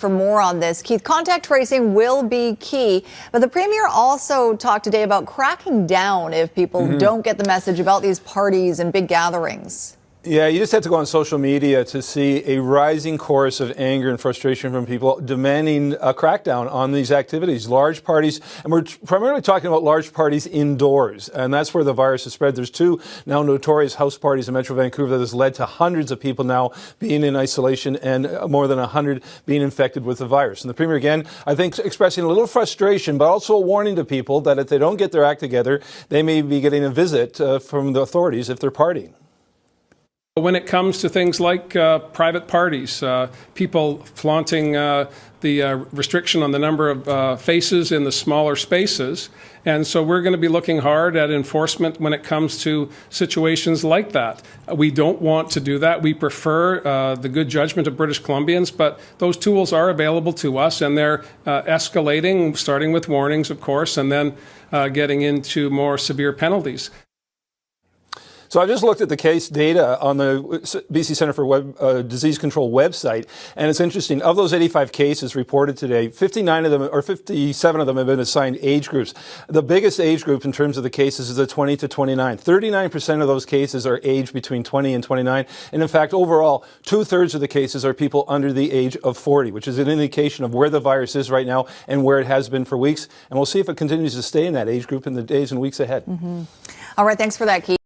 For more on this, Keith, contact tracing will be key, but the Premier also talked today about cracking down if people don't get the message about these parties and big gatherings. Yeah, you just have to go on social media to see a rising chorus of anger and frustration from people demanding a crackdown on these activities, large parties. And we're primarily talking about large parties indoors. And that's where the virus has spread. There's two now notorious house parties in Metro Vancouver that has led to hundreds of people now being in isolation and more than 100 being infected with the virus. And the Premier, again, I think expressing a little frustration, but also a warning to people that if they don't get their act together, they may be getting a visit from the authorities if they're partying. When it comes to things like private parties, people flaunting the restriction on the number of faces in the smaller spaces. And so we're going to be looking hard at enforcement when it comes to situations like that. We don't want to do that. We prefer the good judgment of British Columbians, but those tools are available to us, and they're escalating, starting with warnings, of course, and then getting into more severe penalties. So I just looked at the case data on the BC Centre for Disease Control website, and it's interesting. Of those 85 cases reported today, 59 of them, or 57 of them, have been assigned age groups. The biggest age group in terms of the cases is the 20 to 29. 39% of those cases are aged between 20 and 29. And in fact, overall, 2/3 of the cases are people under the age of 40, which is an indication of where the virus is right now and where it has been for weeks. And we'll see if it continues to stay in that age group in the days and weeks ahead. All right, thanks for that, Keith.